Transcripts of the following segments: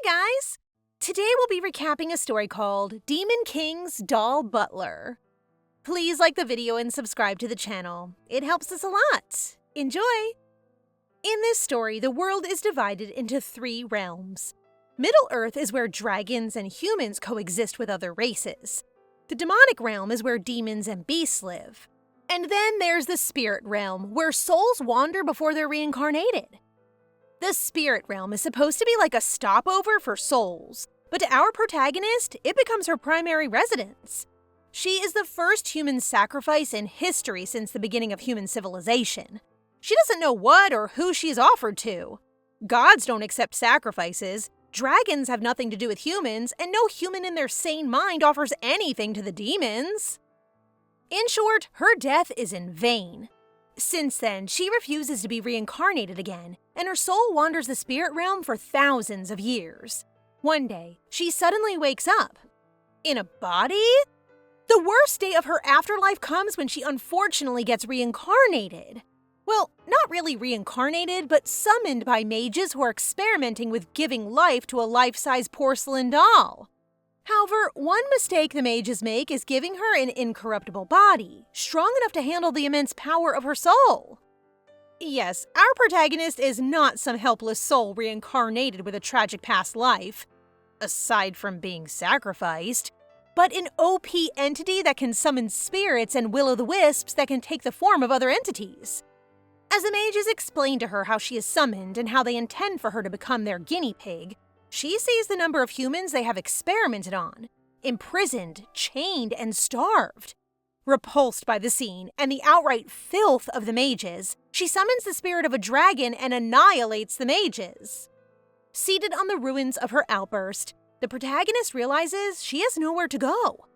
guys! Today we'll be recapping a story called Demon King's Doll Butler. Please like the video and subscribe to the channel. It helps us a lot. Enjoy! In this story, the world is divided into 3 realms. Middle Earth is where dragons and humans coexist with other races. The demonic realm is where demons and beasts live. And then there's the spirit realm, where souls wander before they're reincarnated. The spirit realm is supposed to be like a stopover for souls, but to our protagonist, it becomes her primary residence. She is the first human sacrifice in history since the beginning of human civilization. She doesn't know what or who she's offered to. Gods don't accept sacrifices, dragons have nothing to do with humans, and no human in their sane mind offers anything to the demons. In short, her death is in vain. Since then, she refuses to be reincarnated again, and her soul wanders the spirit realm for thousands of years. One day, she suddenly wakes up. In a body? The worst day of her afterlife comes when she unfortunately gets reincarnated. Well, not really reincarnated, but summoned by mages who are experimenting with giving life to a life-size porcelain doll. However, one mistake the mages make is giving her an incorruptible body, strong enough to handle the immense power of her soul. Yes, our protagonist is not some helpless soul reincarnated with a tragic past life, aside from being sacrificed, but an OP entity that can summon spirits and will-o'-the-wisps that can take the form of other entities. As the mages explain to her how she is summoned and how they intend for her to become their guinea pig, she sees the number of humans they have experimented on, imprisoned, chained, and starved. Repulsed by the scene and the outright filth of the mages, she summons the spirit of a dragon and annihilates the mages. Seated on the ruins of her outburst, the protagonist realizes she has nowhere to go.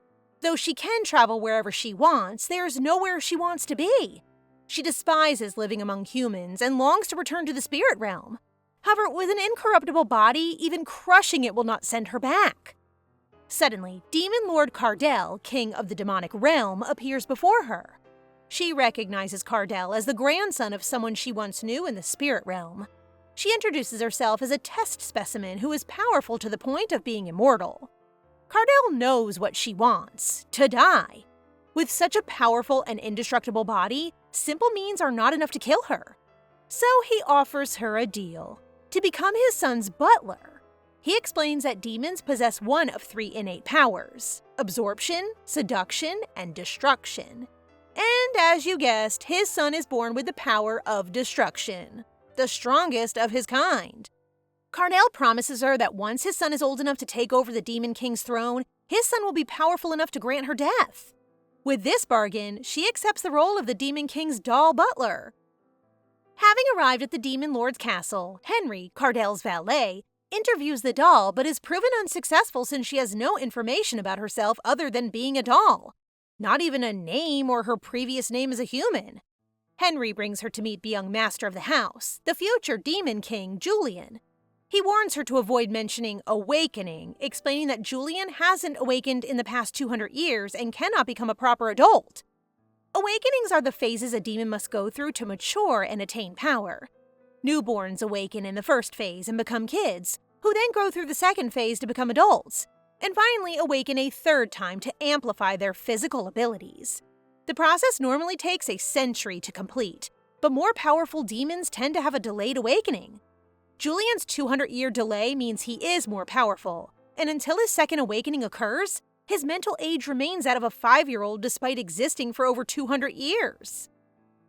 Though she can travel wherever she wants, there's nowhere she wants to be. She despises living among humans and longs to return to the spirit realm. However, with an incorruptible body, even crushing it will not send her back. Suddenly, Demon Lord Cardell, king of the demonic realm, appears before her. She recognizes Cardell as the grandson of someone she once knew in the spirit realm. She introduces herself as a test specimen who is powerful to the point of being immortal. Cardell knows what she wants: to die. With such a powerful and indestructible body, simple means are not enough to kill her. So he offers her a deal: to become his son's butler. He explains that demons possess one of 3 innate powers: absorption, seduction, and destruction. And as you guessed, his son is born with the power of destruction, the strongest of his kind. Cardell promises her that once his son is old enough to take over the Demon King's throne, his son will be powerful enough to grant her death. With this bargain, she accepts the role of the Demon King's doll butler. Having arrived at the Demon Lord's castle, Henry, Cardell's valet, interviews the doll but is proven unsuccessful since she has no information about herself other than being a doll. Not even a name or her previous name as a human. Henry brings her to meet the young master of the house, the future Demon King, Julian. He warns her to avoid mentioning awakening, explaining that Julian hasn't awakened in the past 200 years and cannot become a proper adult. Awakenings are the phases a demon must go through to mature and attain power. Newborns awaken in the first phase and become kids, who then go through the second phase to become adults, and finally awaken a third time to amplify their physical abilities. The process normally takes a century to complete, but more powerful demons tend to have a delayed awakening. Julian's 200-year delay means he is more powerful, and until his second awakening occurs, his mental age remains that of a 5-year-old despite existing for over 200 years.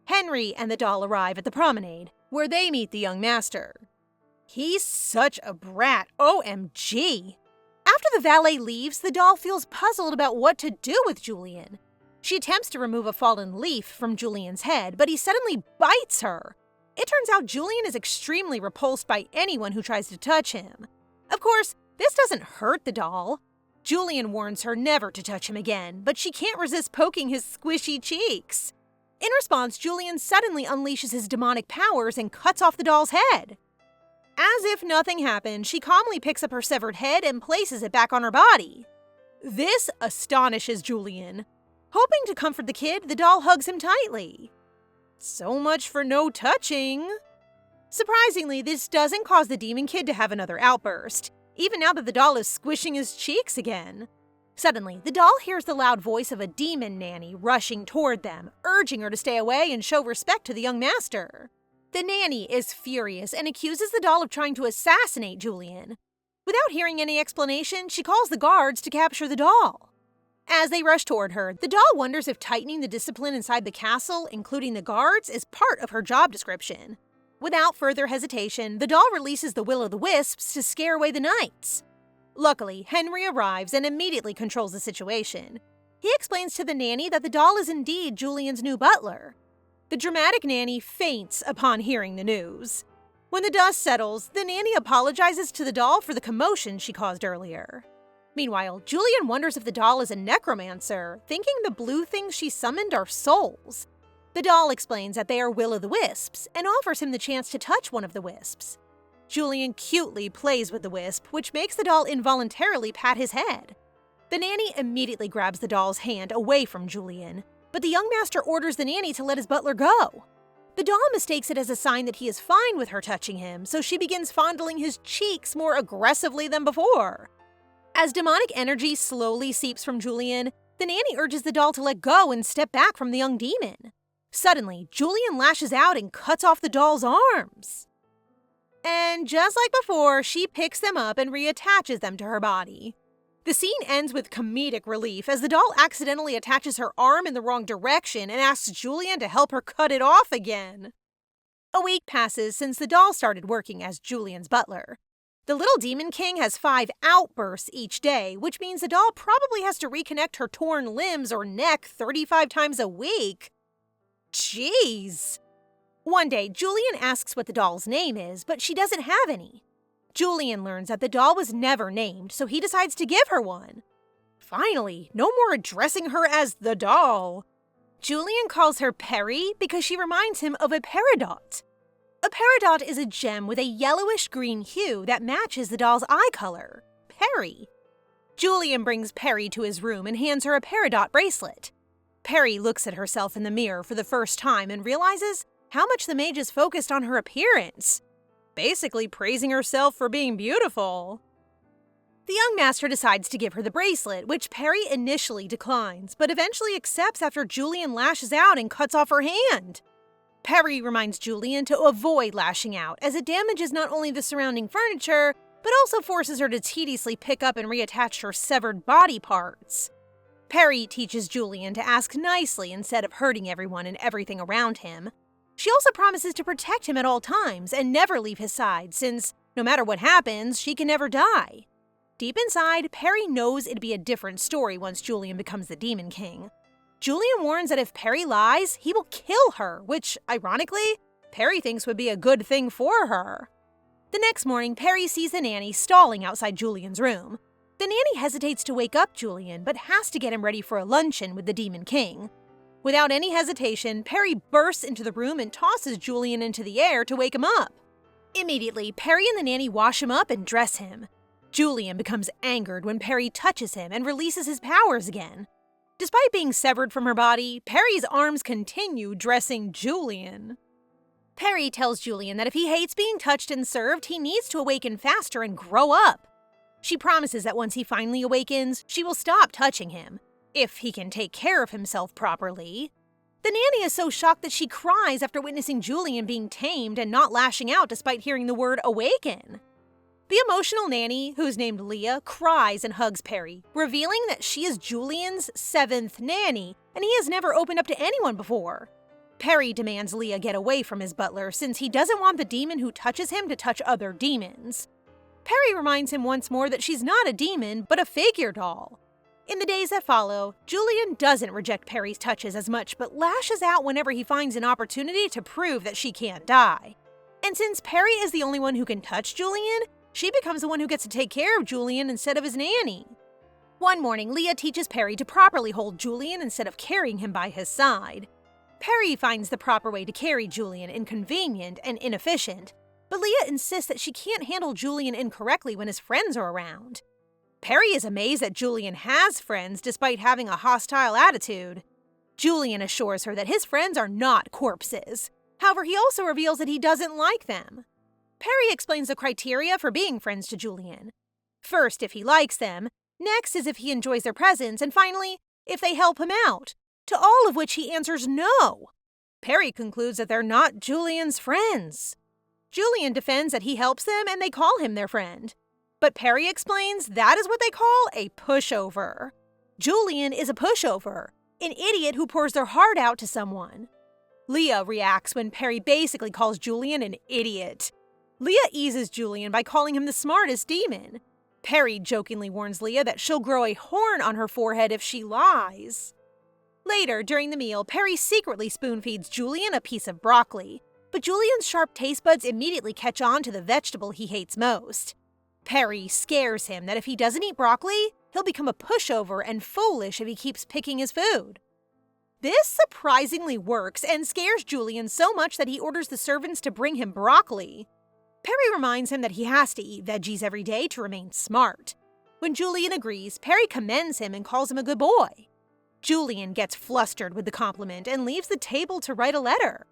Henry and the doll arrive at the promenade, where they meet the young master. He's such a brat, OMG! After the valet leaves, the doll feels puzzled about what to do with Julian. She attempts to remove a fallen leaf from Julian's head, but he suddenly bites her. It turns out Julian is extremely repulsed by anyone who tries to touch him. Of course, this doesn't hurt the doll. Julian warns her never to touch him again, but she can't resist poking his squishy cheeks. In response, Julian suddenly unleashes his demonic powers and cuts off the doll's head. As if nothing happened, she calmly picks up her severed head and places it back on her body. This astonishes Julian. Hoping to comfort the kid, the doll hugs him tightly. So much for no touching. Surprisingly, this doesn't cause the demon kid to have another outburst. even now that the doll is squishing his cheeks again. Suddenly, the doll hears the loud voice of a demon nanny rushing toward them, urging her to stay away and show respect to the young master. The nanny is furious and accuses the doll of trying to assassinate Julian. Without hearing any explanation, she calls the guards to capture the doll. As they rush toward her, the doll wonders if tightening the discipline inside the castle, including the guards, is part of her job description. Without further hesitation, the doll releases the will-o'-the-wisps to scare away the knights. Luckily, Henry arrives and immediately controls the situation. He explains to the nanny that the doll is indeed Julian's new butler. The dramatic nanny faints upon hearing the news. When the dust settles, the nanny apologizes to the doll for the commotion she caused earlier. Meanwhile, Julian wonders if the doll is a necromancer, thinking the blue things she summoned are souls. The doll explains that they are will-o'-the-wisps and offers him the chance to touch one of the wisps. Julian cutely plays with the wisp, which makes the doll involuntarily pat his head. The nanny immediately grabs the doll's hand away from Julian, but the young master orders the nanny to let his butler go. The doll mistakes it as a sign that he is fine with her touching him, so she begins fondling his cheeks more aggressively than before. As demonic energy slowly seeps from Julian, the nanny urges the doll to let go and step back from the young demon. Suddenly, Julian lashes out and cuts off the doll's arms. And just like before, she picks them up and reattaches them to her body. The scene ends with comedic relief as the doll accidentally attaches her arm in the wrong direction and asks Julian to help her cut it off again. A week passes since the doll started working as Julian's butler. The little demon king has 5 outbursts each day, which means the doll probably has to reconnect her torn limbs or neck 35 times a week. Jeez! One day, Julian asks what the doll's name is, but she doesn't have any. Julian learns that the doll was never named, so he decides to give her one. Finally, no more addressing her as the doll. Julian calls her Perry because she reminds him of a peridot. A peridot is a gem with a yellowish-green hue that matches the doll's eye color, Perry. Julian brings Perry to his room and hands her a peridot bracelet. Perry looks at herself in the mirror for the first time and realizes how much the mage is focused on her appearance, basically praising herself for being beautiful. The young master decides to give her the bracelet, which Perry initially declines, but eventually accepts after Julian lashes out and cuts off her hand. Perry reminds Julian to avoid lashing out, as it damages not only the surrounding furniture, but also forces her to tediously pick up and reattach her severed body parts. Perry teaches Julian to ask nicely instead of hurting everyone and everything around him. She also promises to protect him at all times and never leave his side, since no matter what happens, she can never die. Deep inside, Perry knows it'd be a different story once Julian becomes the Demon King. Julian warns that if Perry lies, he will kill her, which, ironically, Perry thinks would be a good thing for her. The next morning, Perry sees the nanny stalling outside Julian's room. The nanny hesitates to wake up Julian, but has to get him ready for a luncheon with the Demon King. Without any hesitation, Perry bursts into the room and tosses Julian into the air to wake him up. Immediately, Perry and the nanny wash him up and dress him. Julian becomes angered when Perry touches him and releases his powers again. Despite being severed from her body, Perry's arms continue dressing Julian. Perry tells Julian that if he hates being touched and served, he needs to awaken faster and grow up. She promises that once he finally awakens, she will stop touching him, if he can take care of himself properly. The nanny is so shocked that she cries after witnessing Julian being tamed and not lashing out despite hearing the word awaken. The emotional nanny, who's named Leah, cries and hugs Perry, revealing that she is Julian's 7th nanny, and he has never opened up to anyone before. Perry demands Leah get away from his butler since he doesn't want the demon who touches him to touch other demons. Perry reminds him once more that she's not a demon, but a figure doll. In the days that follow, Julian doesn't reject Perry's touches as much, but lashes out whenever he finds an opportunity to prove that she can't die. And since Perry is the only one who can touch Julian, she becomes the one who gets to take care of Julian instead of his nanny. One morning, Leah teaches Perry to properly hold Julian instead of carrying him by his side. Perry finds the proper way to carry Julian inconvenient and inefficient, but Leah insists that she can't handle Julian incorrectly when his friends are around. Perry is amazed that Julian has friends despite having a hostile attitude. Julian assures her that his friends are not corpses. However, he also reveals that he doesn't like them. Perry explains the criteria for being friends to Julian. First, if he likes them, next is if he enjoys their presence, and finally, if they help him out, to all of which he answers no. Perry concludes that they're not Julian's friends. Julian defends that he helps them and they call him their friend. But Perry explains that is what they call a pushover. Julian is a pushover, an idiot who pours their heart out to someone. Leah reacts when Perry basically calls Julian an idiot. Leah eases Julian by calling him the smartest demon. Perry jokingly warns Leah that she'll grow a horn on her forehead if she lies. Later, during the meal, Perry secretly spoon-feeds Julian a piece of broccoli, but Julian's sharp taste buds immediately catch on to the vegetable he hates most. Perry scares him that if he doesn't eat broccoli, he'll become a pushover and foolish if he keeps picking his food. This surprisingly works and scares Julian so much that he orders the servants to bring him broccoli. Perry reminds him that he has to eat veggies every day to remain smart. When Julian agrees, Perry commends him and calls him a good boy. Julian gets flustered with the compliment and leaves the table to write a letter.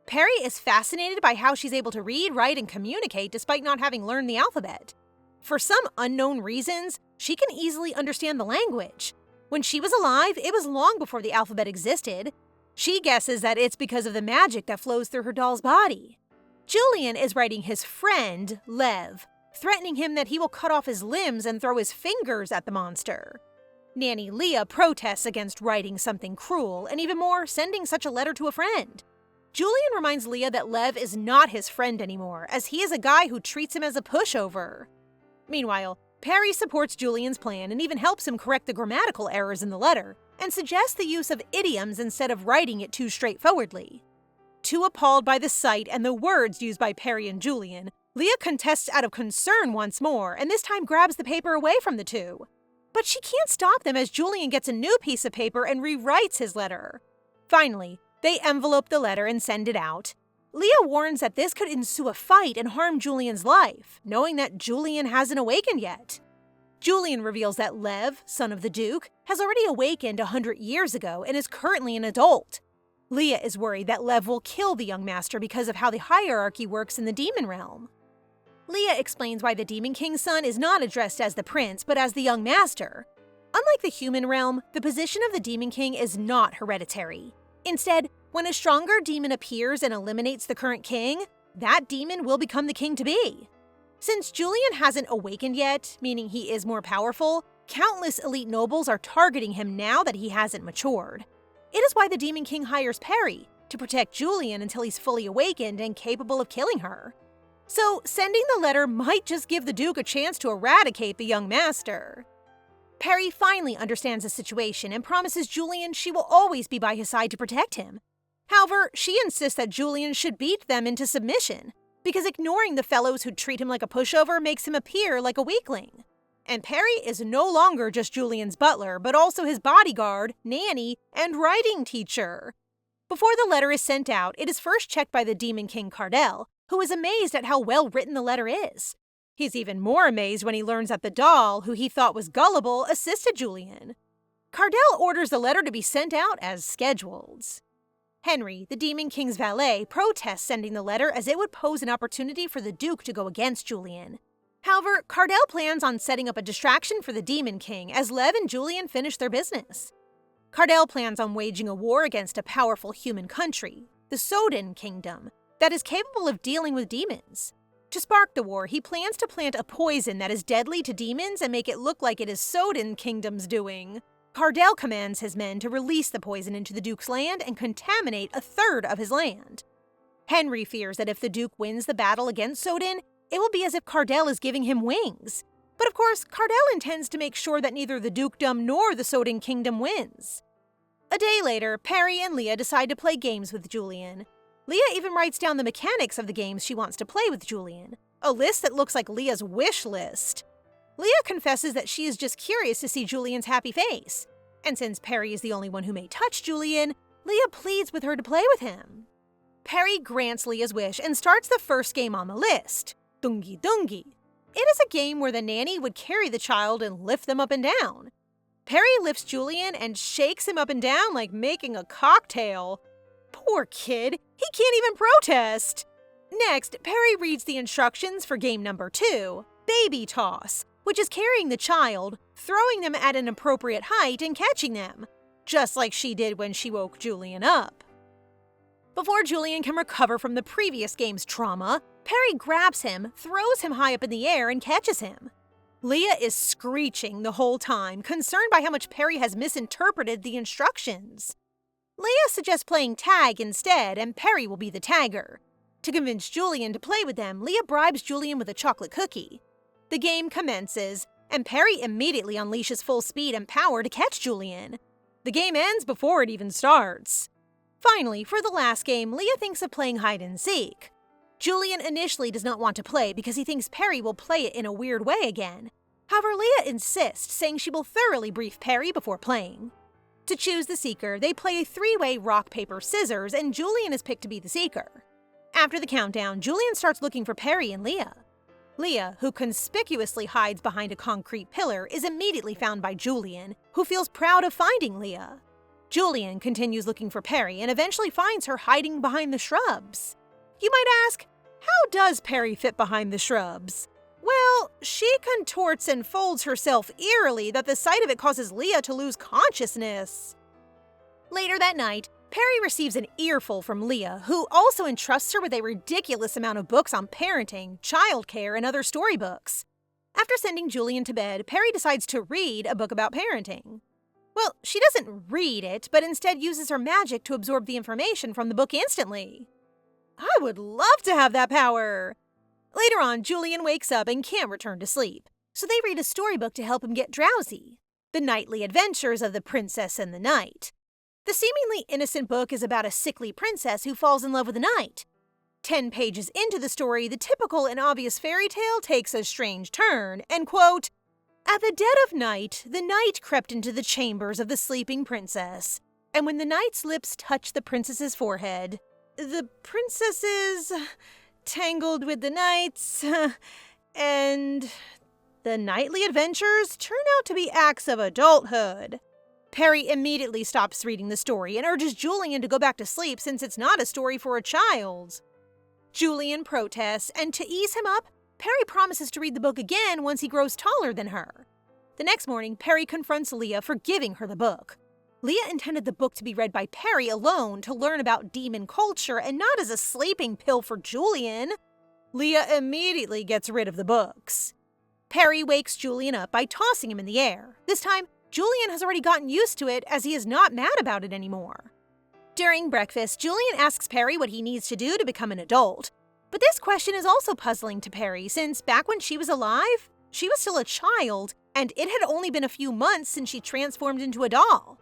Perry is fascinated by how she's able to read, write, and communicate despite not having learned the alphabet. For some unknown reasons, she can easily understand the language. When she was alive, it was long before the alphabet existed. She guesses that it's because of the magic that flows through her doll's body. Julian is writing his friend, Lev, threatening him that he will cut off his limbs and throw his fingers at the monster. Nanny Leah protests against writing something cruel, and even more, sending such a letter to a friend. Julian reminds Leah that Lev is not his friend anymore, as he is a guy who treats him as a pushover. Meanwhile, Perry supports Julian's plan and even helps him correct the grammatical errors in the letter, and suggests the use of idioms instead of writing it too straightforwardly. Too appalled by the sight and the words used by Perry and Julian, Leah contests out of concern once more, and this time grabs the paper away from the two. But she can't stop them as Julian gets a new piece of paper and rewrites his letter. Finally, they envelope the letter and send it out. Leah warns that this could ensue a fight and harm Julian's life, knowing that Julian hasn't awakened yet. Julian reveals that Lev, son of the Duke, has already awakened 100 years ago and is currently an adult. Leah is worried that Lev will kill the young master because of how the hierarchy works in the demon realm. Leah explains why the Demon King's son is not addressed as the prince, but as the young master. Unlike the human realm, the position of the Demon King is not hereditary. Instead, when a stronger demon appears and eliminates the current king, that demon will become the king to be. Since Julian hasn't awakened yet, meaning he is more powerful, countless elite nobles are targeting him now that he hasn't matured. It is why the Demon King hires Perry, to protect Julian until he's fully awakened and capable of killing her. So, sending the letter might just give the Duke a chance to eradicate the young master. Perry finally understands the situation and promises Julian she will always be by his side to protect him. However, she insists that Julian should beat them into submission, because ignoring the fellows who treat him like a pushover makes him appear like a weakling. And Perry is no longer just Julian's butler, but also his bodyguard, nanny, and writing teacher. Before the letter is sent out, it is first checked by the Demon King Cardell, who is amazed at how well written the letter is. He's even more amazed when he learns that the doll, who he thought was gullible, assisted Julian. Cardell orders the letter to be sent out as scheduled. Henry, the Demon King's valet, protests sending the letter as it would pose an opportunity for the Duke to go against Julian. However, Cardell plans on setting up a distraction for the Demon King as Lev and Julian finish their business. Cardell plans on waging a war against a powerful human country, the Soden Kingdom, that is capable of dealing with demons. To spark the war, he plans to plant a poison that is deadly to demons and make it look like it is Soden Kingdom's doing. Cardell commands his men to release the poison into the Duke's land and contaminate a third of his land. Henry fears that if the Duke wins the battle against Soden, it will be as if Cardell is giving him wings. But of course, Cardell intends to make sure that neither the Dukedom nor the Soden Kingdom wins. A day later, Perry and Leah decide to play games with Julian. Leah even writes down the mechanics of the games she wants to play with Julian, a list that looks like Leah's wish list. Leah confesses that she is just curious to see Julian's happy face, and since Perry is the only one who may touch Julian, Leah pleads with her to play with him. Perry grants Leah's wish and starts the first game on the list, Dungi Dungi. It is a game where the nanny would carry the child and lift them up and down. Perry lifts Julian and shakes him up and down like making a cocktail. Poor kid, he can't even protest. Next, Perry reads the instructions for game number 2, Baby Toss, which is carrying the child, throwing them at an appropriate height, and catching them, just like she did when she woke Julian up. Before Julian can recover from the previous game's trauma, Perry grabs him, throws him high up in the air, and catches him. Leah is screeching the whole time, concerned by how much Perry has misinterpreted the instructions. Leah suggests playing tag instead, and Perry will be the tagger. To convince Julian to play with them, Leah bribes Julian with a chocolate cookie. The game commences, and Perry immediately unleashes full speed and power to catch Julian. The game ends before it even starts. Finally, for the last game, Leah thinks of playing hide and seek. Julian initially does not want to play because he thinks Perry will play it in a weird way again. However, Leah insists, saying she will thoroughly brief Perry before playing. To choose the seeker, they play a three-way rock, paper, scissors, and Julian is picked to be the seeker. After the countdown, Julian starts looking for Perry and Leah. Leah, who conspicuously hides behind a concrete pillar, is immediately found by Julian, who feels proud of finding Leah. Julian continues looking for Perry and eventually finds her hiding behind the shrubs. You might ask, how does Perry fit behind the shrubs? Well, she contorts and folds herself eerily that the sight of it causes Leah to lose consciousness. Later that night, Perry receives an earful from Leah, who also entrusts her with a ridiculous amount of books on parenting, childcare, and other storybooks. After sending Julian to bed, Perry decides to read a book about parenting. Well, she doesn't read it, but instead uses her magic to absorb the information from the book instantly. I would love to have that power! Later on, Julian wakes up and can't return to sleep, so they read a storybook to help him get drowsy. The Nightly Adventures of the Princess and the Knight. The seemingly innocent book is about a sickly princess who falls in love with a knight. 10 pages into the story, the typical and obvious fairy tale takes a strange turn, and quote, "At the dead of night, the knight crept into the chambers of the sleeping princess, and when the knight's lips touched the princess's forehead, the princesses tangled with the knights, and the nightly adventures turn out to be acts of adulthood." Perry immediately stops reading the story and urges Julian to go back to sleep since it's not a story for a child. Julian protests, and to ease him up, Perry promises to read the book again once he grows taller than her. The next morning, Perry confronts Leah for giving her the book. Leah intended the book to be read by Perry alone to learn about demon culture and not as a sleeping pill for Julian. Leah immediately gets rid of the books. Perry wakes Julian up by tossing him in the air. This time, Julian has already gotten used to it as he is not mad about it anymore. During breakfast, Julian asks Perry what he needs to do to become an adult. But this question is also puzzling to Perry since back when she was alive, she was still a child and it had only been a few months since she transformed into a doll.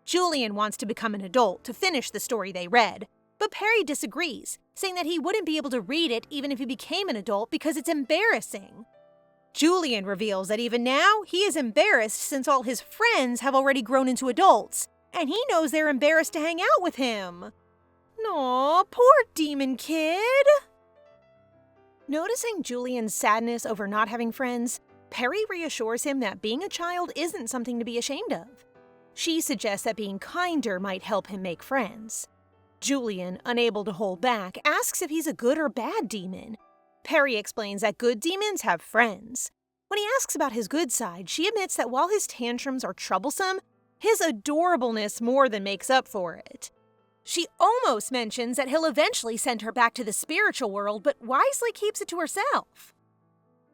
Julian wants to become an adult to finish the story they read, but Perry disagrees, saying that he wouldn't be able to read it even if he became an adult because it's embarrassing. Julian reveals that even now, he is embarrassed since all his friends have already grown into adults, and he knows they're embarrassed to hang out with him. Aw, poor demon kid! Noticing Julian's sadness over not having friends, Perry reassures him that being a child isn't something to be ashamed of. She suggests that being kinder might help him make friends. Julian, unable to hold back, asks if he's a good or bad demon. Perry explains that good demons have friends. When he asks about his good side, she admits that while his tantrums are troublesome, his adorableness more than makes up for it. She almost mentions that he'll eventually send her back to the spiritual world, but wisely keeps it to herself.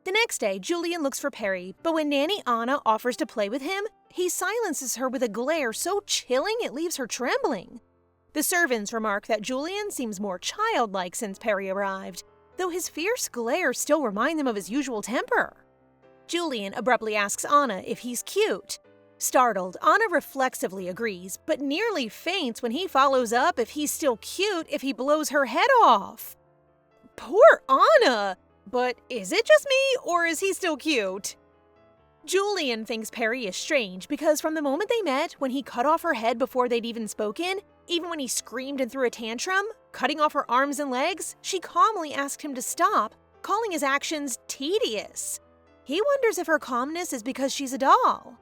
The next day, Julian looks for Perry, but when Nanny Anna offers to play with him, he silences her with a glare so chilling it leaves her trembling. The servants remark that Julian seems more childlike since Perry arrived, though his fierce glares still remind them of his usual temper. Julian abruptly asks Anna if he's cute. Startled, Anna reflexively agrees, but nearly faints when he follows up if he's still cute if he blows her head off. Poor Anna! But is it just me, or is he still cute? Julian thinks Perry is strange because from the moment they met, when he cut off her head before they'd even spoken, even when he screamed and threw a tantrum, cutting off her arms and legs, she calmly asked him to stop, calling his actions tedious. He wonders if her calmness is because she's a doll.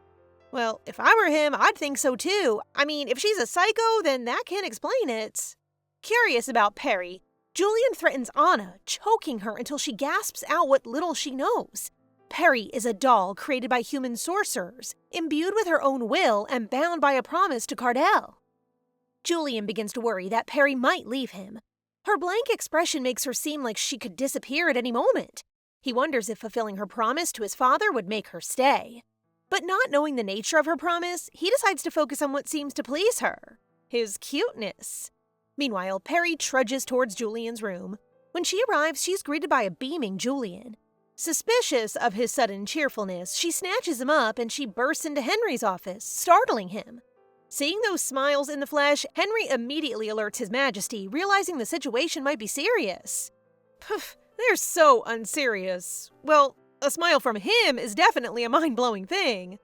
Well, if I were him, I'd think so too. I mean, if she's a psycho, then that can't explain it. Curious about Perry, Julian threatens Anna, choking her until she gasps out what little she knows. Perry is a doll created by human sorcerers, imbued with her own will and bound by a promise to Cardell. Julian begins to worry that Perry might leave him. Her blank expression makes her seem like she could disappear at any moment. He wonders if fulfilling her promise to his father would make her stay. But not knowing the nature of her promise, he decides to focus on what seems to please her: his cuteness. Meanwhile, Perry trudges towards Julian's room. When she arrives, she's greeted by a beaming Julian. Suspicious of his sudden cheerfulness, she snatches him up and she bursts into Henry's office, startling him. Seeing those smiles in the flesh, Henry immediately alerts His Majesty, realizing the situation might be serious. Poof, they're so unserious. Well, a smile from him is definitely a mind-blowing thing.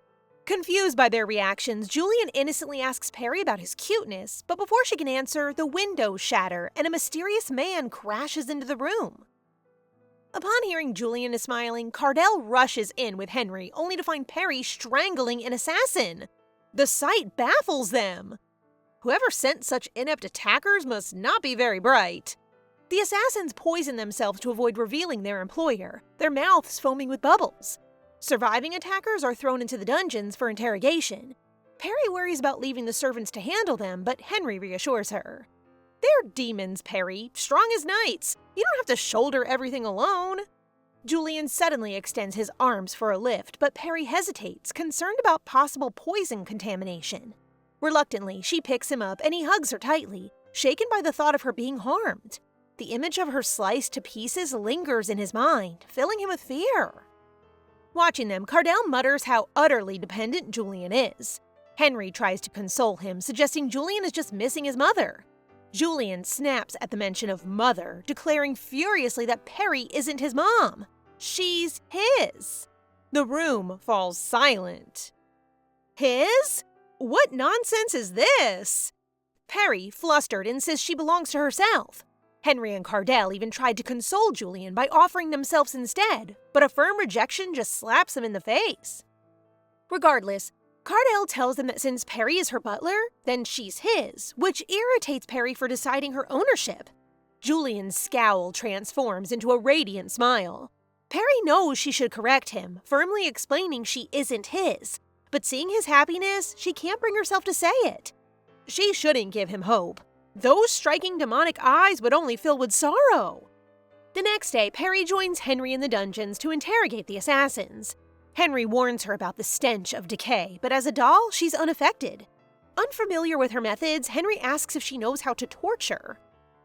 Confused by their reactions, Julian innocently asks Perry about his cuteness, but before she can answer, the windows shatter and a mysterious man crashes into the room. Upon hearing Julian is smiling, Cardell rushes in with Henry, only to find Perry strangling an assassin. The sight baffles them. Whoever sent such inept attackers must not be very bright. The assassins poison themselves to avoid revealing their employer, their mouths foaming with bubbles. Surviving attackers are thrown into the dungeons for interrogation. Perry worries about leaving the servants to handle them, but Henry reassures her. They're demons, Perry, strong as knights. You don't have to shoulder everything alone. Julian suddenly extends his arms for a lift, but Perry hesitates, concerned about possible poison contamination. Reluctantly, she picks him up and he hugs her tightly, shaken by the thought of her being harmed. The image of her sliced to pieces lingers in his mind, filling him with fear. Watching them, Cardell mutters how utterly dependent Julian is. Henry tries to console him, suggesting Julian is just missing his mother. Julian snaps at the mention of mother, declaring furiously that Perry isn't his mom. She's his. The room falls silent. His? What nonsense is this? Perry, flustered, insists she belongs to herself. Henry and Cardell even tried to console Julian by offering themselves instead, but a firm rejection just slaps him in the face. Regardless, Cardell tells them that since Perry is her butler, then she's his, which irritates Perry for deciding her ownership. Julian's scowl transforms into a radiant smile. Perry knows she should correct him, firmly explaining she isn't his, but seeing his happiness, she can't bring herself to say it. She shouldn't give him hope. Those striking demonic eyes would only fill with sorrow. The next day, Perry joins Henry in the dungeons to interrogate the assassins. Henry warns her about the stench of decay, but as a doll, she's unaffected. Unfamiliar with her methods, Henry asks if she knows how to torture.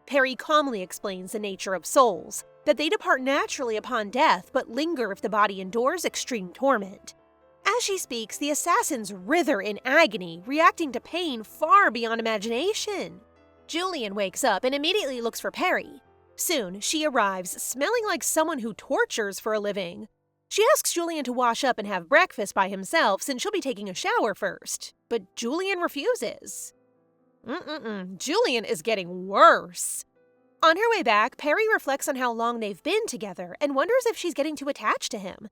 Perry calmly explains the nature of souls, that they depart naturally upon death but linger if the body endures extreme torment. As she speaks, the assassins writher in agony, reacting to pain far beyond imagination. Julian wakes up and immediately looks for Perry. Soon, she arrives, smelling like someone who tortures for a living. She asks Julian to wash up and have breakfast by himself since she'll be taking a shower first, but Julian refuses. Julian is getting worse. On her way back, Perry reflects on how long they've been together and wonders if she's getting too attached to him.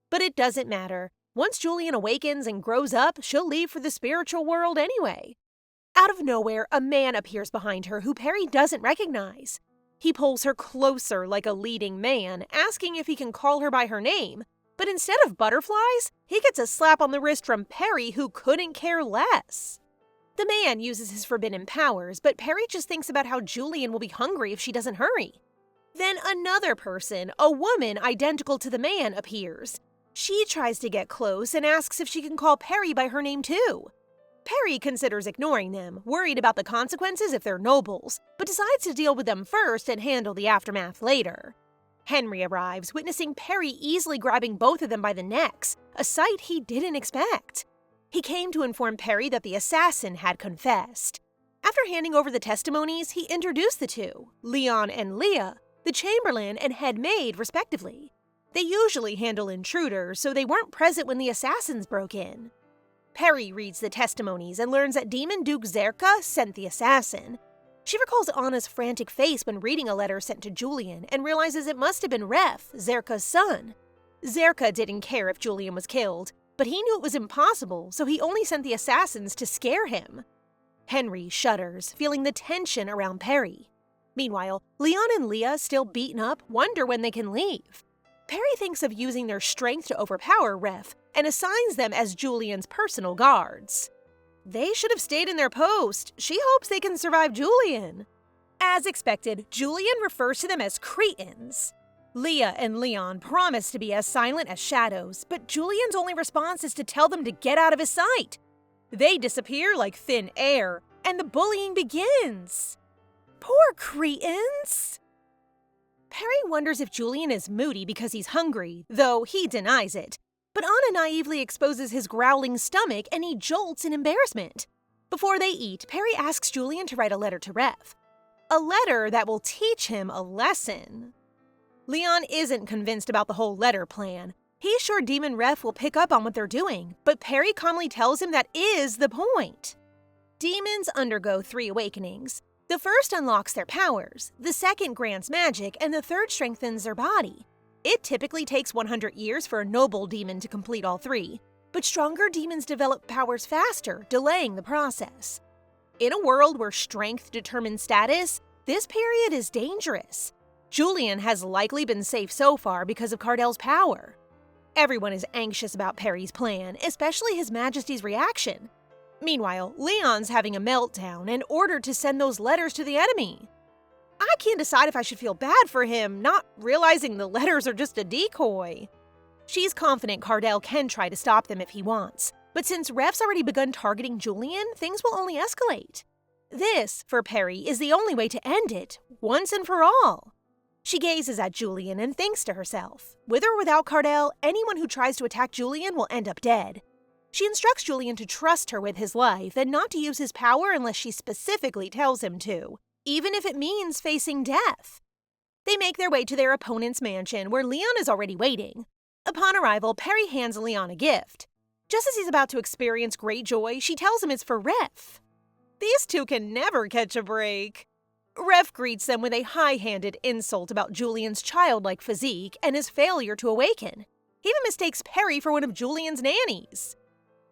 But it doesn't matter. Once Julian awakens and grows up, she'll leave for the spiritual world anyway. Out of nowhere, a man appears behind her who Perry doesn't recognize. He pulls her closer like a leading man, asking if he can call her by her name. But instead of butterflies, he gets a slap on the wrist from Perry, who couldn't care less. The man uses his forbidden powers, but Perry just thinks about how Julian will be hungry if she doesn't hurry. Then another person, a woman identical to the man, appears. She tries to get close and asks if she can call Perry by her name too. Perry considers ignoring them, worried about the consequences if they're nobles, but decides to deal with them first and handle the aftermath later. Henry arrives, witnessing Perry easily grabbing both of them by the necks, a sight he didn't expect. He came to inform Perry that the assassin had confessed. After handing over the testimonies, he introduced the two, Leon and Leah, the chamberlain and head maid, respectively. They usually handle intruders, so they weren't present when the assassins broke in. Perry reads the testimonies and learns that Demon Duke Zerka sent the assassin. She recalls Anna's frantic face when reading a letter sent to Julian and realizes it must have been Ref, Zerka's son. Zerka didn't care if Julian was killed, but he knew it was impossible, so he only sent the assassins to scare him. Henry shudders, feeling the tension around Perry. Meanwhile, Leon and Leah, still beaten up, wonder when they can leave. Perry thinks of using their strength to overpower Ref and assigns them as Julian's personal guards. They should have stayed in their post. She hopes they can survive Julian. As expected, Julian refers to them as cretins. Leah and Leon promise to be as silent as shadows, but Julian's only response is to tell them to get out of his sight. They disappear like thin air, and the bullying begins. Poor cretins! Perry wonders if Julian is moody because he's hungry, though he denies it. But Anna naively exposes his growling stomach and he jolts in embarrassment. Before they eat, Perry asks Julian to write a letter to Ref. A letter that will teach him a lesson. Leon isn't convinced about the whole letter plan. He's sure Demon Ref will pick up on what they're doing, but Perry calmly tells him that is the point. Demons undergo 3 awakenings. The first unlocks their powers, the second grants magic, and the third strengthens their body. It typically takes 100 years for a noble demon to complete all 3, but stronger demons develop powers faster, delaying the process. In a world where strength determines status, this period is dangerous. Julian has likely been safe so far because of Cardell's power. Everyone is anxious about Perry's plan, especially His Majesty's reaction. Meanwhile, Leon's having a meltdown and ordered to send those letters to the enemy. I can't decide if I should feel bad for him, not realizing the letters are just a decoy. She's confident Cardell can try to stop them if he wants, but since Ref's already begun targeting Julian, things will only escalate. This, for Perry, is the only way to end it, once and for all. She gazes at Julian and thinks to herself, with or without Cardell, anyone who tries to attack Julian will end up dead. She instructs Julian to trust her with his life and not to use his power unless she specifically tells him to, even if it means facing death. They make their way to their opponent's mansion, where Leon is already waiting. Upon arrival, Perry hands Leon a gift. Just as he's about to experience great joy, she tells him it's for Ref. These two can never catch a break. Ref greets them with a high-handed insult about Julian's childlike physique and his failure to awaken. He even mistakes Perry for one of Julian's nannies.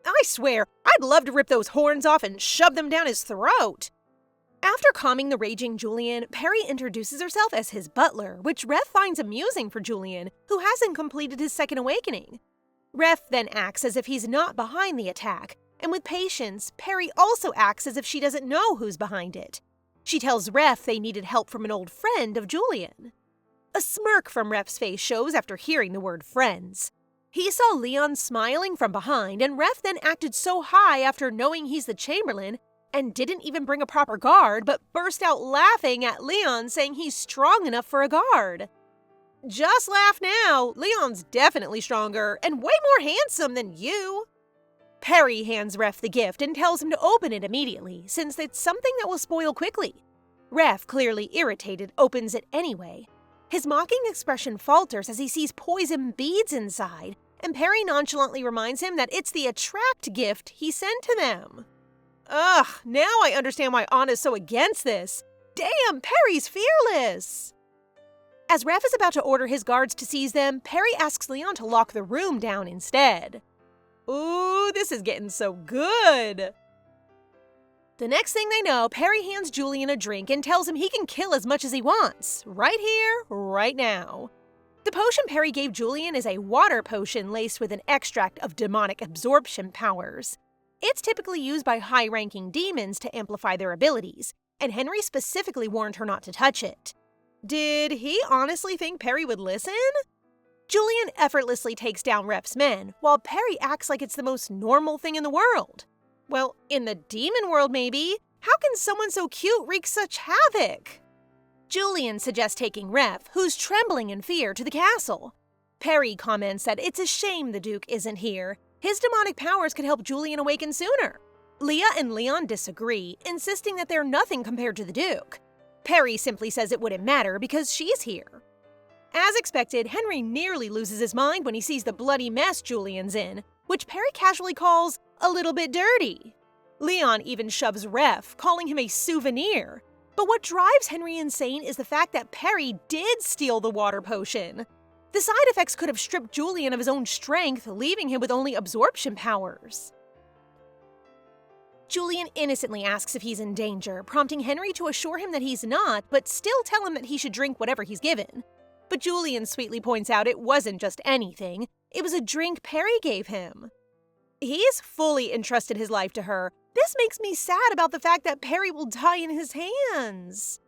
I swear, I'd love to rip those horns off and shove them down his throat. After calming the raging Julian, Perry introduces herself as his butler, which Ref finds amusing for Julian, who hasn't completed his second awakening. Ref then acts as if he's not behind the attack, and with patience, Perry also acts as if she doesn't know who's behind it. She tells Ref they needed help from an old friend of Julian. A smirk from Ref's face shows after hearing the word friends. He saw Leon smiling from behind, and Ref then acted so high after knowing he's the Chamberlain and didn't even bring a proper guard, but burst out laughing at Leon, saying he's strong enough for a guard. Just laugh now. Leon's definitely stronger and way more handsome than you. Perry hands Ref the gift and tells him to open it immediately, since it's something that will spoil quickly. Ref, clearly irritated, opens it anyway. His mocking expression falters as he sees poison beads inside, and Perry nonchalantly reminds him that it's the attract gift he sent to them. Ugh, now I understand why Anna's so against this. Damn, Perry's fearless! As Ref is about to order his guards to seize them, Perry asks Leon to lock the room down instead. Ooh, this is getting so good! The next thing they know, Perry hands Julian a drink and tells him he can kill as much as he wants, right here, right now. The potion Perry gave Julian is a water potion laced with an extract of demonic absorption powers. It's typically used by high-ranking demons to amplify their abilities, and Henry specifically warned her not to touch it. Did he honestly think Perry would listen? Julian effortlessly takes down Ref's men, while Perry acts like it's the most normal thing in the world. Well, in the demon world maybe. How can someone so cute wreak such havoc? Julian suggests taking Ref, who's trembling in fear, to the castle. Perry comments that it's a shame the Duke isn't here. His demonic powers could help Julian awaken sooner. Leah and Leon disagree, insisting that they're nothing compared to the Duke. Perry simply says it wouldn't matter because she's here. As expected, Henry nearly loses his mind when he sees the bloody mess Julian's in, which Perry casually calls a little bit dirty. Leon even shoves Ref, calling him a souvenir. But what drives Henry insane is the fact that Perry did steal the water potion. The side effects could have stripped Julian of his own strength, leaving him with only absorption powers. Julian innocently asks if he's in danger, prompting Henry to assure him that he's not, but still tell him that he should drink whatever he's given. But Julian sweetly points out it wasn't just anything. It was a drink Perry gave him. He's fully entrusted his life to her. This makes me sad about the fact that Perry will die in his hands.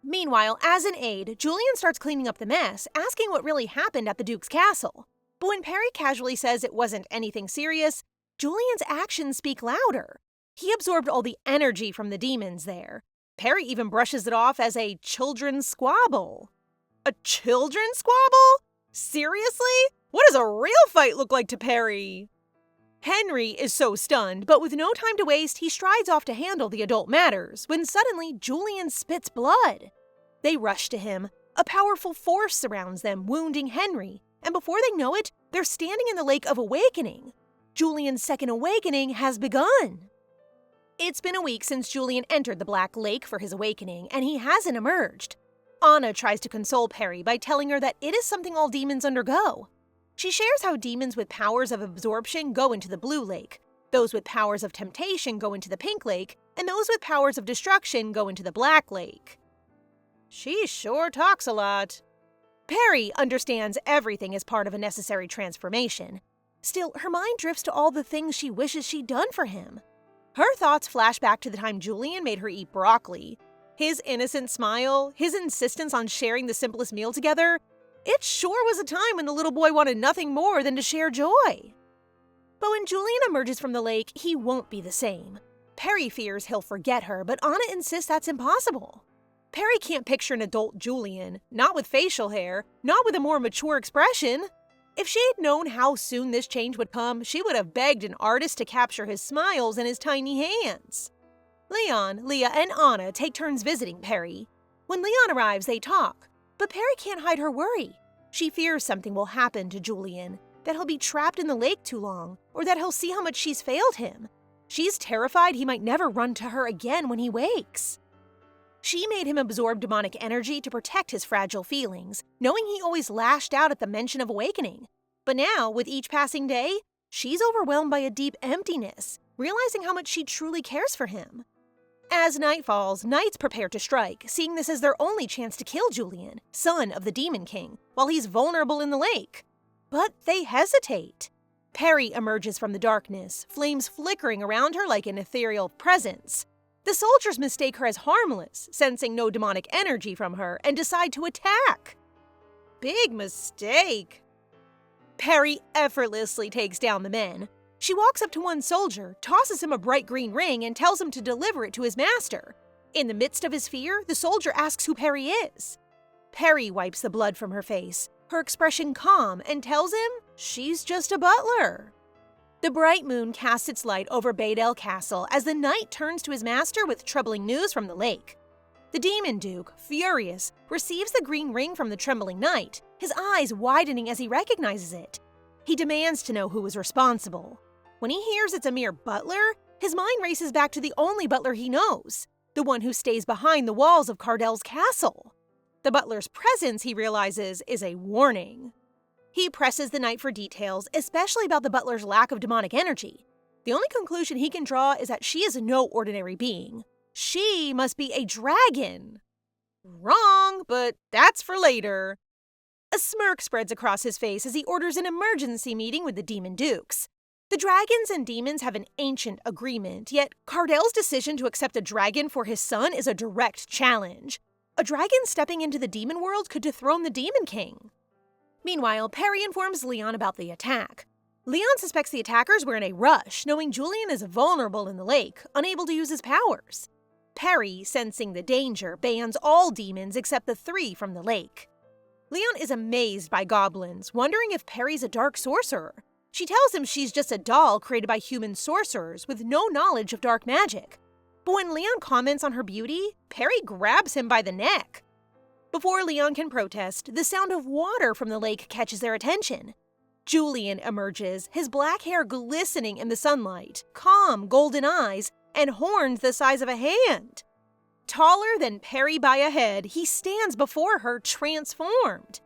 Meanwhile, as an aide, Julian starts cleaning up the mess, asking what really happened at the Duke's castle. But when Perry casually says it wasn't anything serious, Julian's actions speak louder. He absorbed all the energy from the demons there. Perry even brushes it off as a children's squabble. A children's squabble? Seriously? What does a real fight look like to Perry? Henry is so stunned, but with no time to waste, he strides off to handle the adult matters, when suddenly Julian spits blood. They rush to him. A powerful force surrounds them, wounding Henry, and before they know it, they're standing in the Lake of Awakening. Julian's second awakening has begun. It's been a week since Julian entered the Black Lake for his awakening, and he hasn't emerged. Anna tries to console Perry by telling her that it is something all demons undergo. She shares how demons with powers of absorption go into the Blue Lake, those with powers of temptation go into the Pink Lake, and those with powers of destruction go into the Black Lake. She sure talks a lot. Perry understands everything as part of a necessary transformation. Still, her mind drifts to all the things she wishes she'd done for him. Her thoughts flash back to the time Julian made her eat broccoli. His innocent smile, his insistence on sharing the simplest meal together. It sure was a time when the little boy wanted nothing more than to share joy. But when Julian emerges from the lake, he won't be the same. Perry fears he'll forget her, but Anna insists that's impossible. Perry can't picture an adult Julian, not with facial hair, not with a more mature expression. If she had known how soon this change would come, she would have begged an artist to capture his smiles in his tiny hands. Leon, Leah, and Anna take turns visiting Perry. When Leon arrives, they talk. But Perry can't hide her worry. She fears something will happen to Julian, that he'll be trapped in the lake too long, or that he'll see how much she's failed him. She's terrified he might never run to her again when he wakes. She made him absorb demonic energy to protect his fragile feelings, knowing he always lashed out at the mention of awakening. But now, with each passing day, she's overwhelmed by a deep emptiness, realizing how much she truly cares for him. As night falls, knights prepare to strike, seeing this as their only chance to kill Julian, son of the Demon King, while he's vulnerable in the lake. But they hesitate. Perry emerges from the darkness, flames flickering around her like an ethereal presence. The soldiers mistake her as harmless, sensing no demonic energy from her, and decide to attack. Big mistake. Perry effortlessly takes down the men. She walks up to one soldier, tosses him a bright green ring, and tells him to deliver it to his master. In the midst of his fear, the soldier asks who Perry is. Perry wipes the blood from her face, her expression calm, and tells him she's just a butler. The bright moon casts its light over Baydale Castle as the knight turns to his master with troubling news from the lake. The Demon Duke, furious, receives the green ring from the trembling knight, his eyes widening as he recognizes it. He demands to know who was responsible. When he hears it's a mere butler, his mind races back to the only butler he knows, the one who stays behind the walls of Cardell's castle. The butler's presence, he realizes, is a warning. He presses the knight for details, especially about the butler's lack of demonic energy. The only conclusion he can draw is that she is no ordinary being. She must be a dragon. Wrong, but that's for later. A smirk spreads across his face as he orders an emergency meeting with the Demon Dukes. The dragons and demons have an ancient agreement, yet Cardell's decision to accept a dragon for his son is a direct challenge. A dragon stepping into the demon world could dethrone the Demon King. Meanwhile, Perry informs Leon about the attack. Leon suspects the attackers were in a rush, knowing Julian is vulnerable in the lake, unable to use his powers. Perry, sensing the danger, bans all demons except the 3 from the lake. Leon is amazed by goblins, wondering if Perry's a dark sorcerer. She tells him she's just a doll created by human sorcerers with no knowledge of dark magic. But when Leon comments on her beauty, Perry grabs him by the neck. Before Leon can protest, the sound of water from the lake catches their attention. Julian emerges, his black hair glistening in the sunlight, calm golden eyes, and horns the size of a hand. Taller than Perry by a head, he stands before her transformed.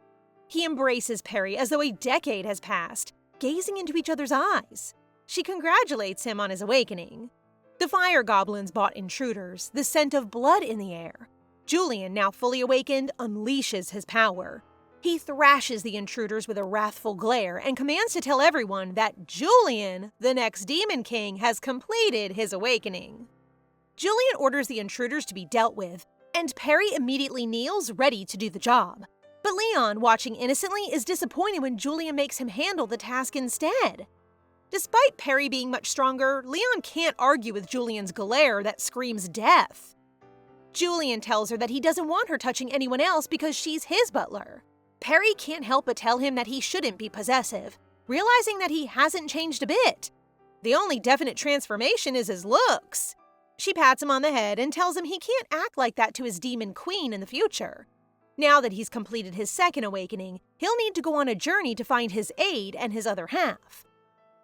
He embraces Perry as though a decade has passed, gazing into each other's eyes. She congratulates him on his awakening. The fire goblins bought intruders, the scent of blood in the air. Julian, now fully awakened, unleashes his power. He He thrashes the intruders with a wrathful glare and commands to tell everyone that Julian, the next Demon King, has completed his awakening. Julian orders the intruders to be dealt with, and Perry immediately kneels, ready to do the job. But Leon, watching innocently, is disappointed when Julian makes him handle the task instead. Despite Perry being much stronger, Leon can't argue with Julian's glare that screams death. Julian tells her that he doesn't want her touching anyone else because she's his butler. Perry can't help but tell him that he shouldn't be possessive, realizing that he hasn't changed a bit. The only definite transformation is his looks. She pats him on the head and tells him he can't act like that to his demon queen in the future. Now that he's completed his second awakening, he'll need to go on a journey to find his aide and his other half.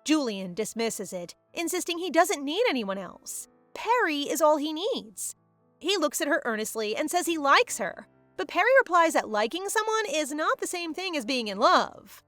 Julian dismisses it, insisting he doesn't need anyone else. Perry is all he needs. He looks at her earnestly and says he likes her, but Perry replies that liking someone is not the same thing as being in love.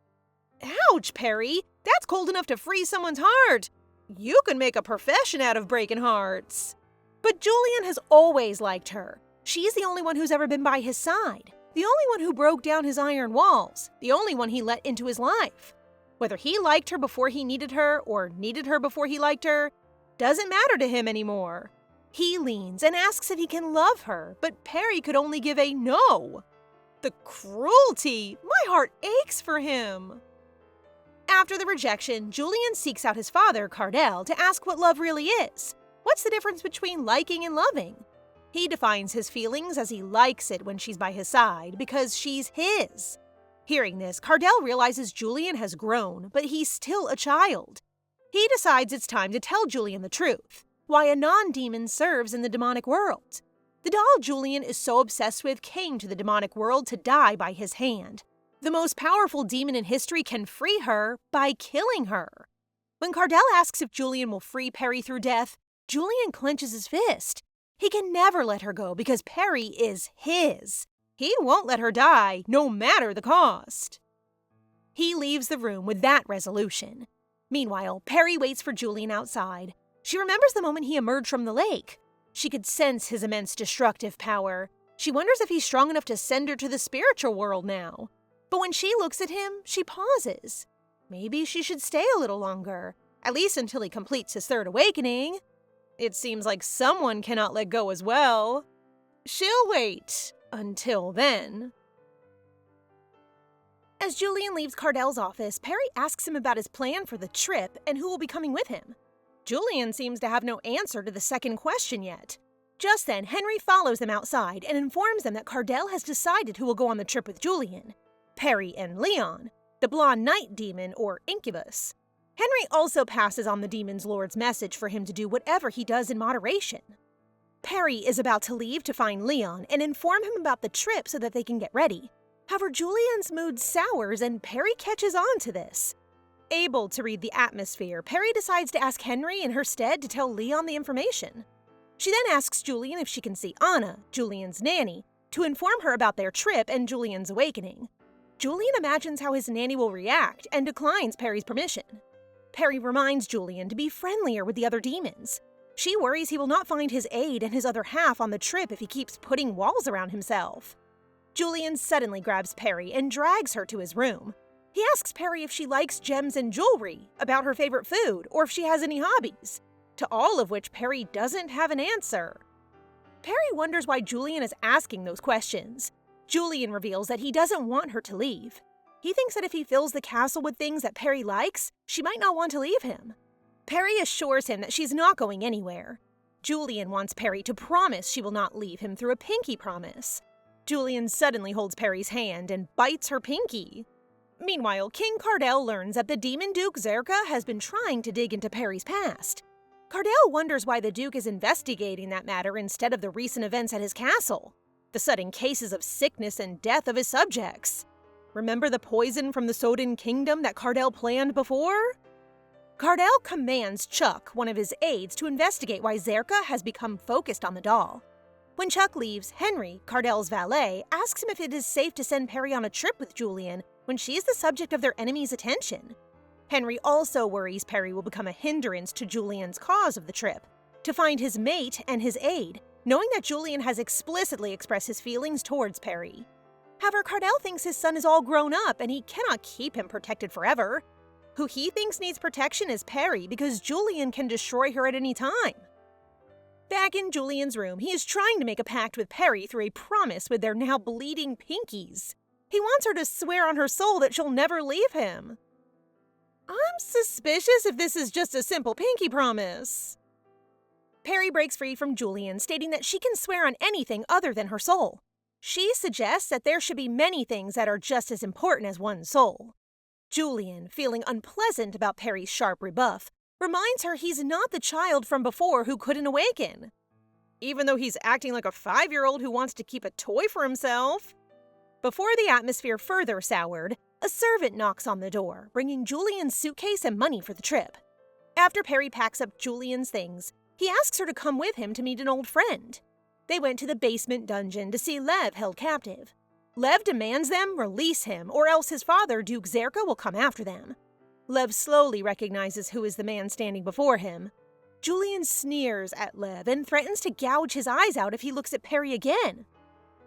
Ouch, Perry! That's cold enough to freeze someone's heart! You can make a profession out of breaking hearts. But Julian has always liked her. She's the only one who's ever been by his side, the only one who broke down his iron walls, the only one he let into his life. Whether he liked her before he needed her or needed her before he liked her, doesn't matter to him anymore. He leans and asks if he can love her, but Perry could only give a no. The cruelty! My heart aches for him. After the rejection, Julian seeks out his father, Cardell, to ask what love really is. What's the difference between liking and loving? He defines his feelings as he likes it when she's by his side because she's his. Hearing this, Cardell realizes Julian has grown, but he's still a child. He decides it's time to tell Julian the truth, why a non-demon serves in the demonic world. The doll Julian is so obsessed with came to the demonic world to die by his hand. The most powerful demon in history can free her by killing her. When Cardell asks if Julian will free Perry through death, Julian clenches his fist. He can never let her go because Perry is his. He won't let her die, no matter the cost. He leaves the room with that resolution. Meanwhile, Perry waits for Julian outside. She remembers the moment he emerged from the lake. She could sense his immense destructive power. She wonders if he's strong enough to send her to the spiritual world now. But when she looks at him, she pauses. Maybe she should stay a little longer, at least until he completes his third awakening. It seems like someone cannot let go as well. She'll wait until then. As Julian leaves Cardell's office, Perry asks him about his plan for the trip and who will be coming with him. Julian seems to have no answer to the second question yet. Just then, Henry follows them outside and informs them that Cardell has decided who will go on the trip with Julian. Perry and Leon, the blonde night demon or incubus. Henry also passes on the demon's lord's message for him to do whatever he does in moderation. Perry is about to leave to find Leon and inform him about the trip so that they can get ready. However, Julian's mood sours and Perry catches on to this. Able to read the atmosphere, Perry decides to ask Henry in her stead to tell Leon the information. She then asks Julian if she can see Anna, Julian's nanny, to inform her about their trip and Julian's awakening. Julian imagines how his nanny will react and declines Perry's permission. Perry reminds Julian to be friendlier with the other demons. She worries he will not find his aide and his other half on the trip if he keeps putting walls around himself. Julian suddenly grabs Perry and drags her to his room. He asks Perry if she likes gems and jewelry, about her favorite food, or if she has any hobbies, to all of which Perry doesn't have an answer. Perry wonders why Julian is asking those questions. Julian reveals that he doesn't want her to leave. He thinks that if he fills the castle with things that Perry likes, she might not want to leave him. Perry assures him that she's not going anywhere. Julian wants Perry to promise she will not leave him through a pinky promise. Julian suddenly holds Perry's hand and bites her pinky. Meanwhile, King Cardell learns that the demon Duke Zerka has been trying to dig into Perry's past. Cardell wonders why the Duke is investigating that matter instead of the recent events at his castle, the sudden cases of sickness and death of his subjects. Remember the poison from the Soden Kingdom that Cardell planned before? Cardell commands Chuck, one of his aides, to investigate why Zerka has become focused on the doll. When Chuck leaves, Henry, Cardell's valet, asks him if it is safe to send Perry on a trip with Julian when she's the subject of their enemy's attention. Henry also worries Perry will become a hindrance to Julian's cause of the trip, to find his mate and his aide, knowing that Julian has explicitly expressed his feelings towards Perry. However, Cardell thinks his son is all grown up and he cannot keep him protected forever. Who he thinks needs protection is Perry because Julian can destroy her at any time. Back in Julian's room, he is trying to make a pact with Perry through a promise with their now bleeding pinkies. He wants her to swear on her soul that she'll never leave him. I'm suspicious if this is just a simple pinky promise. Perry breaks free from Julian, stating that she can swear on anything other than her soul. She suggests that there should be many things that are just as important as one's soul. Julian, feeling unpleasant about Perry's sharp rebuff, reminds her he's not the child from before who couldn't awaken, even though he's acting like a 5-year-old who wants to keep a toy for himself. Before the atmosphere further soured, a servant knocks on the door, bringing Julian's suitcase and money for the trip. After Perry packs up Julian's things, he asks her to come with him to meet an old friend. They went to the basement dungeon to see Lev held captive. Lev demands them release him, or else his father, Duke Zerka, will come after them. Lev slowly recognizes who is the man standing before him. Julian sneers at Lev and threatens to gouge his eyes out if he looks at Perry again.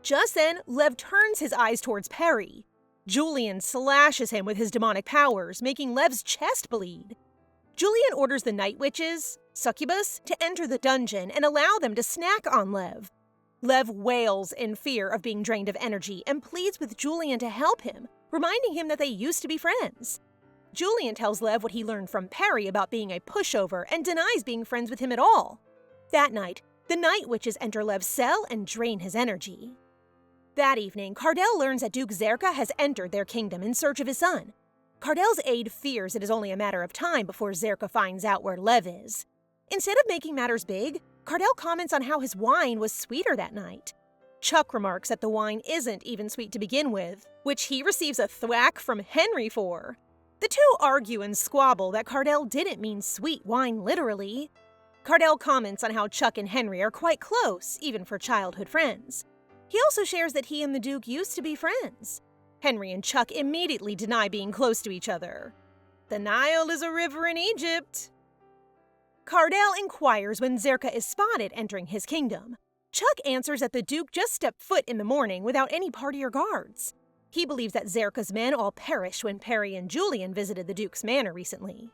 Just then, Lev turns his eyes towards Perry. Julian slashes him with his demonic powers, making Lev's chest bleed. Julian orders the night witches, succubus, to enter the dungeon and allow them to snack on Lev. Lev wails in fear of being drained of energy and pleads with Julian to help him, reminding him that they used to be friends. Julian tells Lev what he learned from Perry about being a pushover and denies being friends with him at all. That night, the night witches enter Lev's cell and drain his energy. That evening, Cardell learns that Duke Zerka has entered their kingdom in search of his son. Cardell's aide fears it is only a matter of time before Zerka finds out where Lev is. Instead of making matters big, Cardell comments on how his wine was sweeter that night. Chuck remarks that the wine isn't even sweet to begin with, which he receives a thwack from Henry for. The two argue and squabble that Cardell didn't mean sweet wine literally. Cardell comments on how Chuck and Henry are quite close, even for childhood friends. He also shares that he and the Duke used to be friends. Henry and Chuck immediately deny being close to each other. The Nile is a river in Egypt. Cardell inquires when Zerka is spotted entering his kingdom. Chuck answers that the Duke just stepped foot in the morning without any party or guards. He believes that Zerka's men all perished when Perry and Julian visited the Duke's manor recently.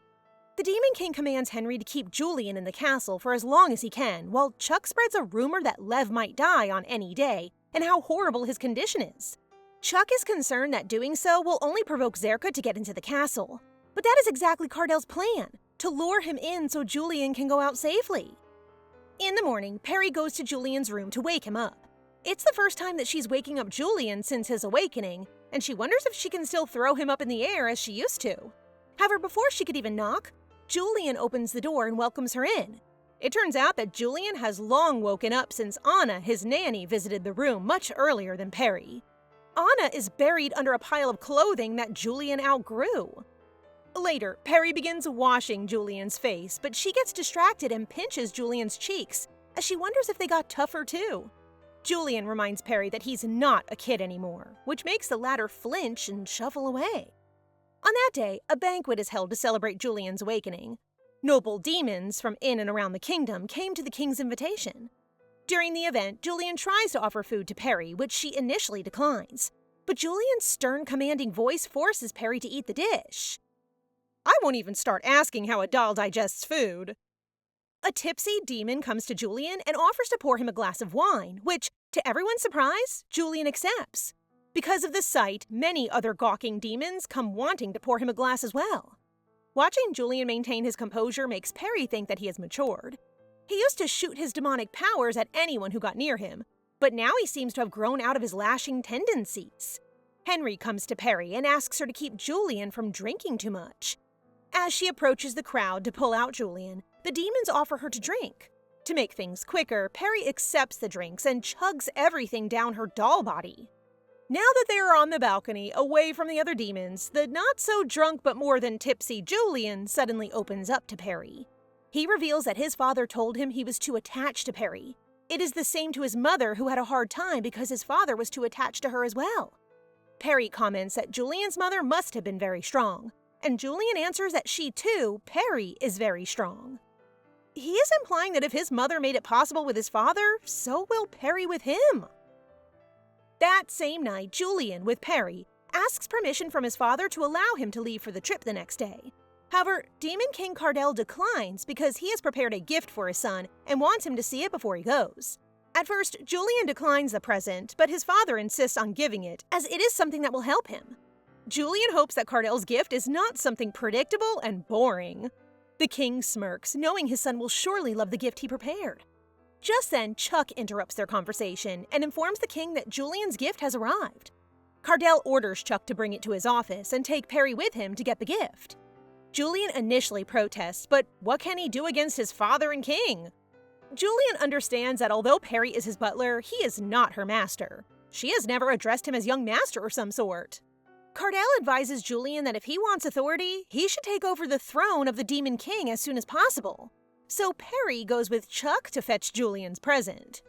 The Demon King commands Henry to keep Julian in the castle for as long as he can, while Chuck spreads a rumor that Lev might die on any day and how horrible his condition is. Chuck is concerned that doing so will only provoke Zerka to get into the castle. But that is exactly Cardell's plan, to lure him in so Julian can go out safely. In the morning, Perry goes to Julian's room to wake him up. It's the first time that she's waking up Julian since his awakening, and she wonders if she can still throw him up in the air as she used to. However, before she could even knock, Julian opens the door and welcomes her in. It turns out that Julian has long woken up since Anna, his nanny, visited the room much earlier than Perry. Anna is buried under a pile of clothing that Julian outgrew. Later, Perry begins washing Julian's face, but she gets distracted and pinches Julian's cheeks, as she wonders if they got tougher too. Julian reminds Perry that he's not a kid anymore, which makes the latter flinch and shuffle away. On that day, a banquet is held to celebrate Julian's awakening. Noble demons from in and around the kingdom came to the king's invitation. During the event, Julian tries to offer food to Perry, which she initially declines. But Julian's stern, commanding voice forces Perry to eat the dish. I won't even start asking how a doll digests food. A tipsy demon comes to Julian and offers to pour him a glass of wine, which, to everyone's surprise, Julian accepts. Because of the sight, many other gawking demons come wanting to pour him a glass as well. Watching Julian maintain his composure makes Perry think that he has matured. He used to shoot his demonic powers at anyone who got near him, but now he seems to have grown out of his lashing tendencies. Henry comes to Perry and asks her to keep Julian from drinking too much. As she approaches the crowd to pull out Julian, the demons offer her to drink. To make things quicker, Perry accepts the drinks and chugs everything down her doll body. Now that they are on the balcony, away from the other demons, the not-so-drunk but more than tipsy Julian suddenly opens up to Perry. He reveals that his father told him he was too attached to Perry. It is the same to his mother, who had a hard time because his father was too attached to her as well. Perry comments that Julian's mother must have been very strong, and Julian answers that she too, Perry, is very strong. He is implying that if his mother made it possible with his father, so will Perry with him. That same night, Julian, with Perry, asks permission from his father to allow him to leave for the trip the next day. However, Demon King Cardell declines because he has prepared a gift for his son and wants him to see it before he goes. At first, Julian declines the present, but his father insists on giving it, as it is something that will help him. Julian hopes that Cardell's gift is not something predictable and boring. The king smirks, knowing his son will surely love the gift he prepared. Just then, Chuck interrupts their conversation and informs the king that Julian's gift has arrived. Cardell orders Chuck to bring it to his office and take Perry with him to get the gift. Julian initially protests, but what can he do against his father and king? Julian understands that although Perry is his butler, he is not her master. She has never addressed him as young master or some sort. Cardell advises Julian that if he wants authority, he should take over the throne of the Demon King as soon as possible. So Perry goes with Chuck to fetch Julian's present.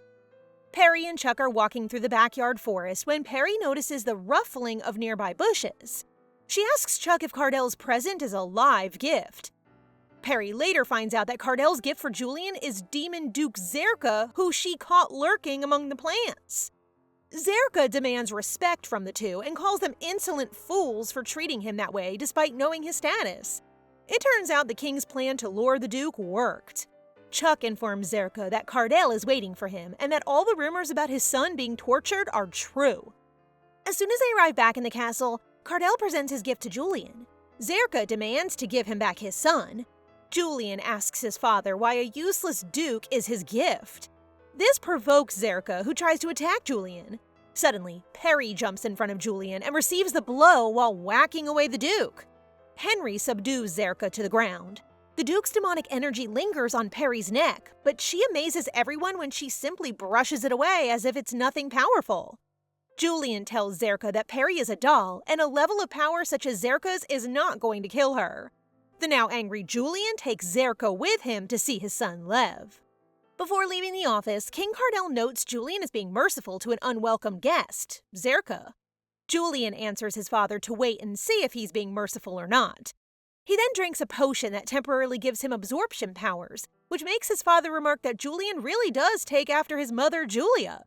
Perry and Chuck are walking through the backyard forest when Perry notices the ruffling of nearby bushes. She asks Chuck if Cardell's present is a live gift. Perry later finds out that Cardell's gift for Julian is Demon Duke Zerka, who she caught lurking among the plants. Zerka demands respect from the two and calls them insolent fools for treating him that way despite knowing his status. It turns out the king's plan to lure the duke worked. Chuck informs Zerka that Cardell is waiting for him and that all the rumors about his son being tortured are true. As soon as they arrive back in the castle, Cardell presents his gift to Julian. Zerka demands to give him back his son. Julian asks his father why a useless duke is his gift. This provokes Zerka, who tries to attack Julian. Suddenly, Perry jumps in front of Julian and receives the blow while whacking away the duke. Henry subdues Zerka to the ground. The duke's demonic energy lingers on Perry's neck, but she amazes everyone when she simply brushes it away as if it's nothing powerful. Julian tells Zerka that Perry is a doll, and a level of power such as Zerka's is not going to kill her. The now angry Julian takes Zerka with him to see his son Lev. Before leaving the office, King Cardell notes Julian is being merciful to an unwelcome guest, Zerka. Julian answers his father to wait and see if he's being merciful or not. He then drinks a potion that temporarily gives him absorption powers, which makes his father remark that Julian really does take after his mother, Julia.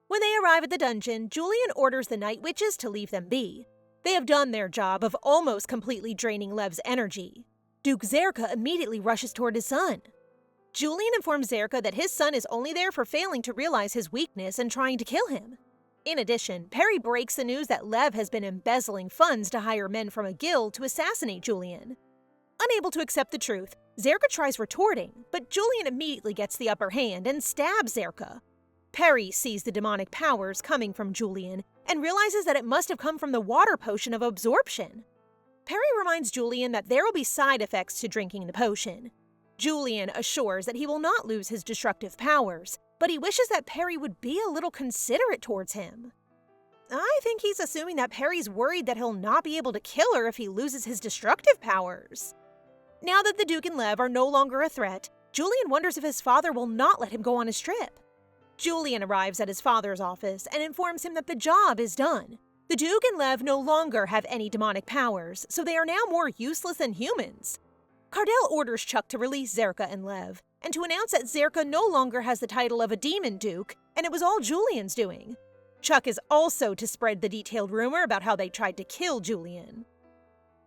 When they arrive at the dungeon, Julian orders the night witches to leave them be. They have done their job of almost completely draining Lev's energy. Duke Zerka immediately rushes toward his son. Julian informs Zerka that his son is only there for failing to realize his weakness and trying to kill him. In addition, Perry breaks the news that Lev has been embezzling funds to hire men from a guild to assassinate Julian. Unable to accept the truth, Zerka tries retorting, but Julian immediately gets the upper hand and stabs Zerka. Perry sees the demonic powers coming from Julian and realizes that it must have come from the water potion of absorption. Perry reminds Julian that there will be side effects to drinking the potion. Julian assures that he will not lose his destructive powers, but he wishes that Perry would be a little considerate towards him. I think he's assuming that Perry's worried that he'll not be able to kill her if he loses his destructive powers. Now that the Duke and Lev are no longer a threat, Julian wonders if his father will not let him go on his trip. Julian arrives at his father's office and informs him that the job is done. The Duke and Lev no longer have any demonic powers, so they are now more useless than humans. Cardell orders Chuck to release Zerka and Lev, and to announce that Zerka no longer has the title of a demon duke, and it was all Julian's doing. Chuck is also to spread the detailed rumor about how they tried to kill Julian.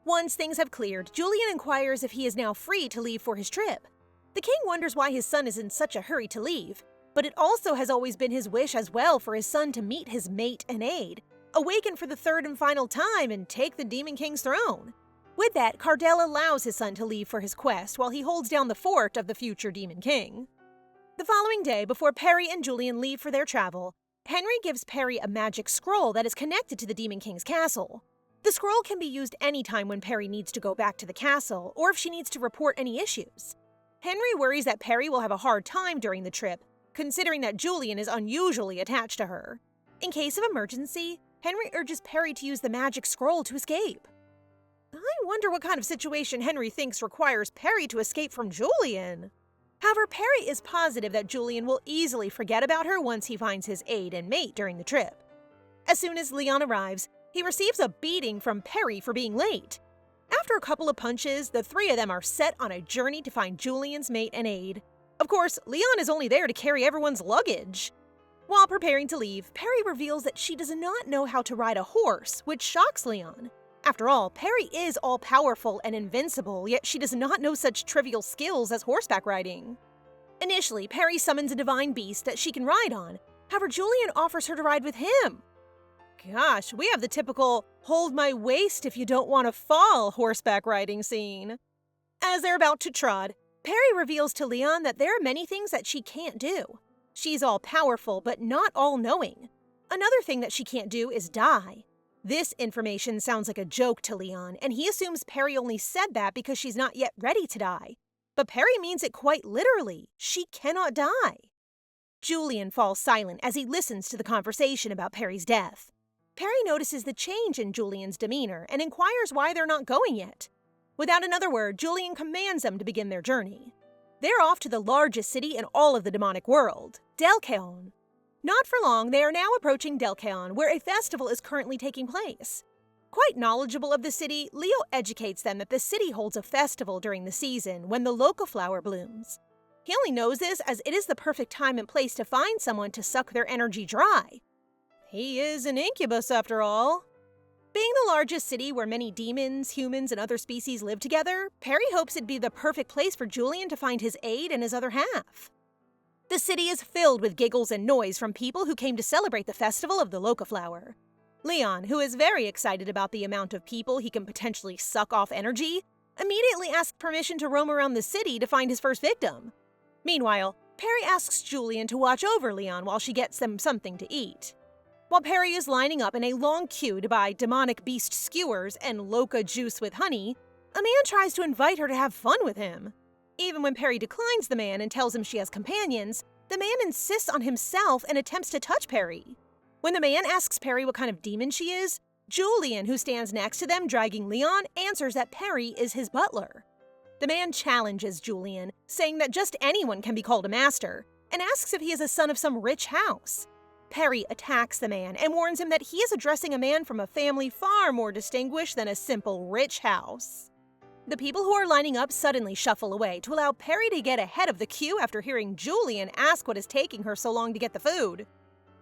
Once things have cleared, Julian inquires if he is now free to leave for his trip. The king wonders why his son is in such a hurry to leave, but it also has always been his wish as well for his son to meet his mate and aide, awaken for the third and final time, and take the Demon King's throne. With that, Cardell allows his son to leave for his quest while he holds down the fort of the future Demon King. The following day, before Perry and Julian leave for their travel, Henry gives Perry a magic scroll that is connected to the Demon King's castle. The scroll can be used anytime when Perry needs to go back to the castle or if she needs to report any issues. Henry worries that Perry will have a hard time during the trip, considering that Julian is unusually attached to her. In case of emergency, Henry urges Perry to use the magic scroll to escape. I wonder what kind of situation Henry thinks requires Perry to escape from Julian. However, Perry is positive that Julian will easily forget about her once he finds his aide and mate during the trip. As soon as Leon arrives, he receives a beating from Perry for being late. After a couple of punches, the three of them are set on a journey to find Julian's mate and aide. Of course, Leon is only there to carry everyone's luggage. While preparing to leave, Perry reveals that she does not know how to ride a horse, which shocks Leon. After all, Perry is all-powerful and invincible, yet she does not know such trivial skills as horseback riding. Initially, Perry summons a divine beast that she can ride on. However, Julian offers her to ride with him. Gosh, we have the typical hold my waist if you don't want to fall horseback riding scene. As they're about to trot, Perry reveals to Leon that there are many things that she can't do. She's all-powerful, but not all-knowing. Another thing that she can't do is die. This information sounds like a joke to Leon, and he assumes Perry only said that because she's not yet ready to die. But Perry means it quite literally. She cannot die. Julian falls silent as he listens to the conversation about Perry's death. Perry notices the change in Julian's demeanor and inquires why they're not going yet. Without another word, Julian commands them to begin their journey. They're off to the largest city in all of the demonic world, Delcaon. Not for long, they are now approaching Delcaon, where a festival is currently taking place. Quite knowledgeable of the city, Leo educates them that the city holds a festival during the season when the loca flower blooms. He only knows this as it is the perfect time and place to find someone to suck their energy dry. He is an incubus after all. Being the largest city where many demons, humans, and other species live together, Perry hopes it'd be the perfect place for Julian to find his aide and his other half. The city is filled with giggles and noise from people who came to celebrate the festival of the loca flower. Leon, who is very excited about the amount of people he can potentially suck off energy, immediately asks permission to roam around the city to find his first victim. Meanwhile, Perry asks Julian to watch over Leon while she gets them something to eat. While Perry is lining up in a long queue to buy demonic beast skewers and loca juice with honey, a man tries to invite her to have fun with him. Even when Perry declines the man and tells him she has companions, the man insists on himself and attempts to touch Perry. When the man asks Perry what kind of demon she is, Julian, who stands next to them dragging Leon, answers that Perry is his butler. The man challenges Julian, saying that just anyone can be called a master, and asks if he is a son of some rich house. Perry attacks the man and warns him that he is addressing a man from a family far more distinguished than a simple rich house. The people who are lining up suddenly shuffle away to allow Perry to get ahead of the queue after hearing Julian ask what is taking her so long to get the food.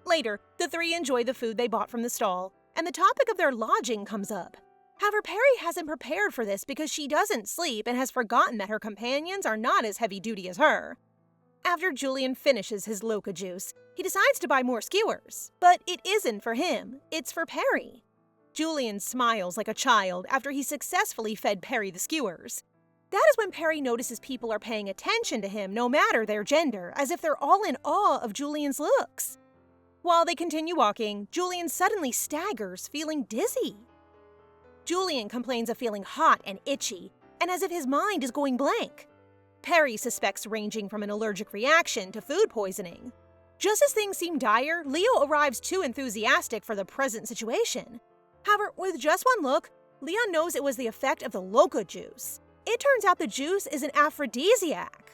Later, the three enjoy the food they bought from the stall, and the topic of their lodging comes up. However, Perry hasn't prepared for this because she doesn't sleep and has forgotten that her companions are not as heavy-duty as her. After Julian finishes his loca juice, he decides to buy more skewers. But it isn't for him, it's for Perry. Julian smiles like a child after he successfully fed Perry the skewers. That is when Perry notices people are paying attention to him no matter their gender, as if they're all in awe of Julian's looks. While they continue walking, Julian suddenly staggers, feeling dizzy. Julian complains of feeling hot and itchy, and as if his mind is going blank. Perry suspects ranging from an allergic reaction to food poisoning. Just as things seem dire, Leo arrives too enthusiastic for the present situation. However, with just one look, Leon knows it was the effect of the loca juice. It turns out the juice is an aphrodisiac.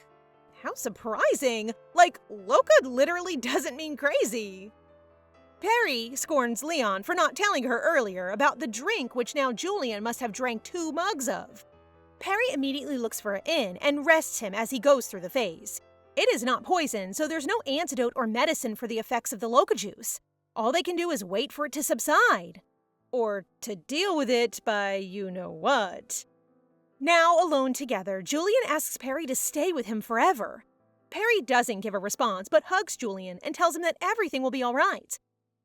How surprising! Like, loca literally doesn't mean crazy. Perry scorns Leon for not telling her earlier about the drink which now Julian must have drank 2 mugs of. Perry immediately looks for an inn and rests him as he goes through the phase. It is not poison, so there's no antidote or medicine for the effects of the loca juice. All they can do is wait for it to subside. Or to deal with it by you-know-what. Now, alone together, Julian asks Perry to stay with him forever. Perry doesn't give a response, but hugs Julian and tells him that everything will be all right.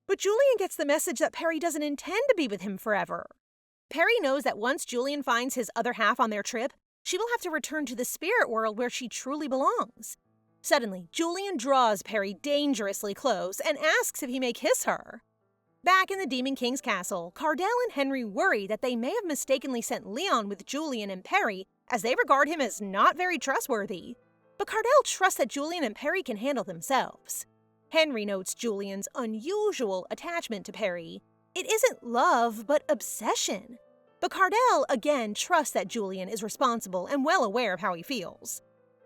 But Julian gets the message that Perry doesn't intend to be with him forever. Perry knows that once Julian finds his other half on their trip, she will have to return to the spirit world where she truly belongs. Suddenly, Julian draws Perry dangerously close and asks if he may kiss her. Back in the Demon King's castle, Cardell and Henry worry that they may have mistakenly sent Leon with Julian and Perry as they regard him as not very trustworthy. But Cardell trusts that Julian and Perry can handle themselves. Henry notes Julian's unusual attachment to Perry. It isn't love, but obsession. But Cardell again trusts that Julian is responsible and well aware of how he feels.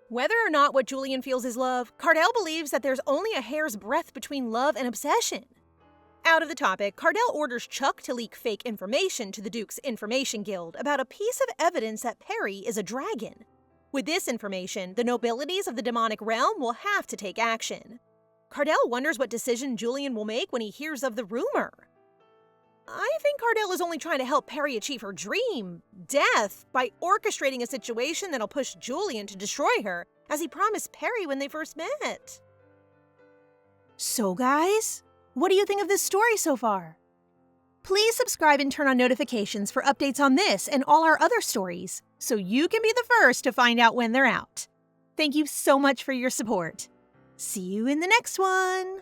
Whether or not what Julian feels is love, Cardell believes that there's only a hair's breadth between love and obsession. Out of the topic, Cardell orders Chuck to leak fake information to the Duke's Information Guild about a piece of evidence that Perry is a dragon. With this information, the nobilities of the demonic realm will have to take action. Cardell wonders what decision Julian will make when he hears of the rumor. I think Cardell is only trying to help Perry achieve her dream, death, by orchestrating a situation that'll push Julian to destroy her, as he promised Perry when they first met. So guys, what do you think of this story so far? Please subscribe and turn on notifications for updates on this and all our other stories, so you can be the first to find out when they're out. Thank you so much for your support. See you in the next one!